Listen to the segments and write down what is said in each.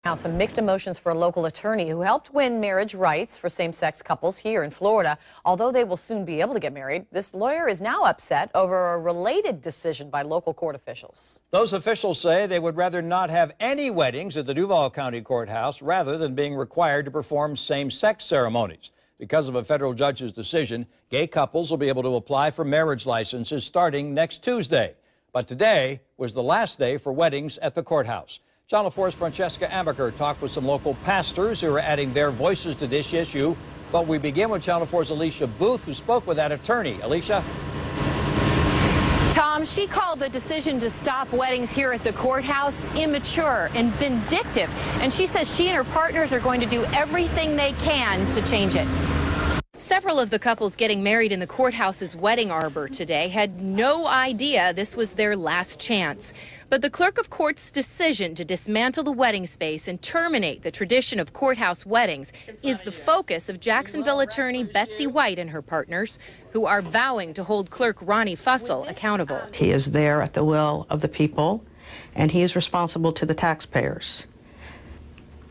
Now, some mixed emotions for a local attorney who helped win marriage rights for same-sex couples here in Florida. Although they will soon be able to get married, this lawyer is now upset over a related decision by local court officials. Those officials say they would rather not have any weddings at the Duval County Courthouse rather than being required to perform same-sex ceremonies. Because of a federal judge's decision, gay couples will be able to apply for marriage licenses starting next Tuesday. But today was the last day for weddings at the courthouse. Channel 4's Francesca Amaker talked with some local pastors who are adding their voices to this issue. But we begin with Channel 4's Alicia Booth, who spoke with that attorney. Alicia? Tom, she called the decision to stop weddings here at the courthouse immature and vindictive. And she says she and her partners are going to do everything they can to change it. Several of the couples getting married in the courthouse's wedding arbor today had no idea this was their last chance. But the clerk of court's decision to dismantle the wedding space and terminate the tradition of courthouse weddings is the focus of Jacksonville attorney Betsy White and her partners, who are vowing to hold clerk Ronnie Fussell accountable. He is there at the will of the people, and he is responsible to the taxpayers.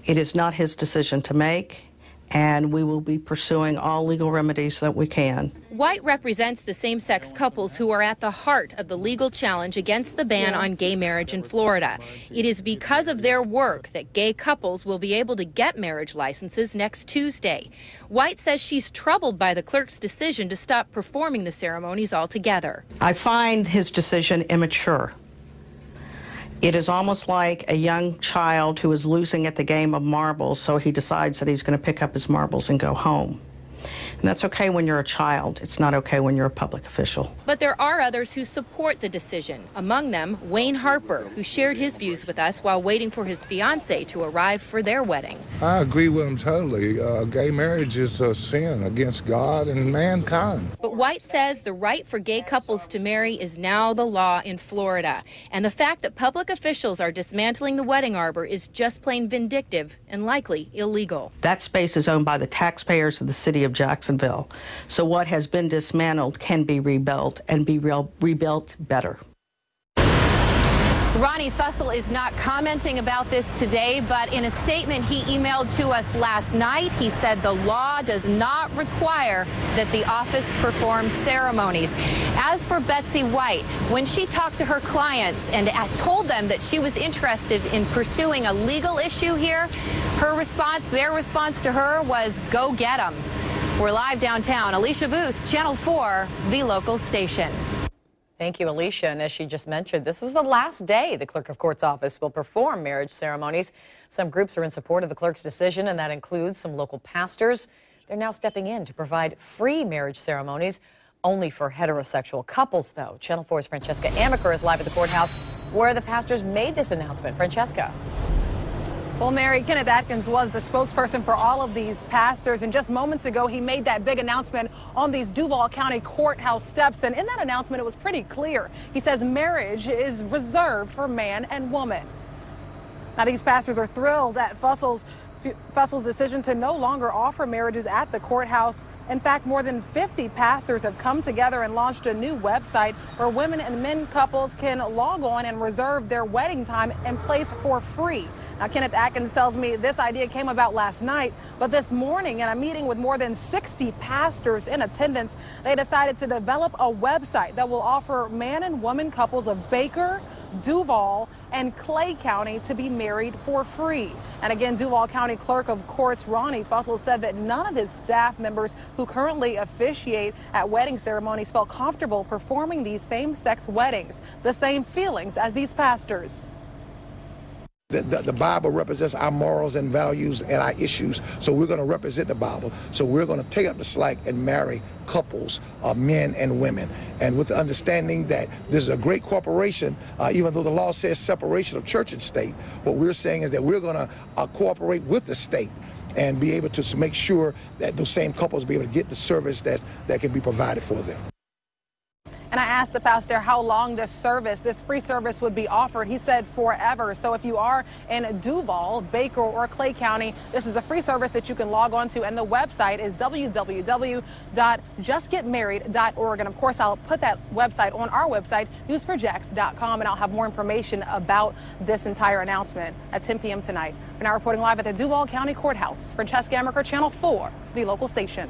It is not his decision to make, and we will be pursuing all legal remedies that we can. White represents the same-sex couples who are at the heart of the legal challenge against the ban on gay marriage in Florida. It is because of their work that gay couples will be able to get marriage licenses next Tuesday. White says she's troubled by the clerk's decision to stop performing the ceremonies altogether. I find his decision immature. It is almost like a young child who is losing at the game of marbles, so he decides that he's going to pick up his marbles and go home. And that's okay when you're a child. It's not okay when you're a public official. But there are others who support the decision. Among them, Wayne Harper, who shared his views with us while waiting for his fiancée to arrive for their wedding. I agree with him totally. Gay marriage is a sin against God and mankind. But White says the right for gay couples to marry is now the law in Florida. And the fact that public officials are dismantling the wedding arbor is just plain vindictive and likely illegal. That space is owned by the taxpayers of the city of Jacksonville. So what has been dismantled can be rebuilt and be rebuilt better. Ronnie Fussell is not commenting about this today, but in a statement he emailed to us last night, he said the law does not require that the office perform ceremonies. As for Betsy White, when she talked to her clients and told them that she was interested in pursuing a legal issue here, their response to her was, go get them. We're live downtown. Alicia Booth, Channel 4, the local station. Thank you, Alicia. And as she just mentioned, this is the last day the clerk of court's office will perform marriage ceremonies. Some groups are in support of the clerk's decision, and that includes some local pastors. They're now stepping in to provide free marriage ceremonies, only for heterosexual couples, though. Channel 4's Francesca Amaker is live at the courthouse where the pastors made this announcement. Francesca. Well, Mary, Kenneth Atkins was the spokesperson for all of these pastors, and just moments ago he made that big announcement on these Duval County courthouse steps, and in that announcement it was pretty clear. He says marriage is reserved for man and woman. Now, these pastors are thrilled at Fussell's decision to no longer offer marriages at the courthouse. In fact, more than 50 pastors have come together and launched a new website where women and men couples can log on and reserve their wedding time and place for free. Now, Kenneth Atkins tells me this idea came about last night, but this morning in a meeting with more than 60 pastors in attendance, they decided to develop a website that will offer man and woman couples of Baker, Duval, and Clay County to be married for free. And again, Duval County Clerk of Courts Ronnie Fussell said that none of his staff members who currently officiate at wedding ceremonies felt comfortable performing these same-sex weddings, the same feelings as these pastors. The Bible represents our morals and values and our issues, so we're going to represent the Bible. So we're going to take up the slack and marry couples of men and women. And with the understanding that this is a great corporation, even though the law says separation of church and state, what we're saying is that we're going to cooperate with the state and be able to make sure that those same couples be able to get the service that can be provided for them. And I asked the pastor how long this free service would be offered. He said forever. So if you are in Duval, Baker, or Clay County, this is a free service that you can log on to, and the website is www.justgetmarried.org. And of course, I'll put that website on our website, newsforjax.com, and I'll have more information about this entire announcement at 10 p.m. tonight. We're now reporting live at the Duval County Courthouse. Francesca Emmerich, Channel 4, the local station.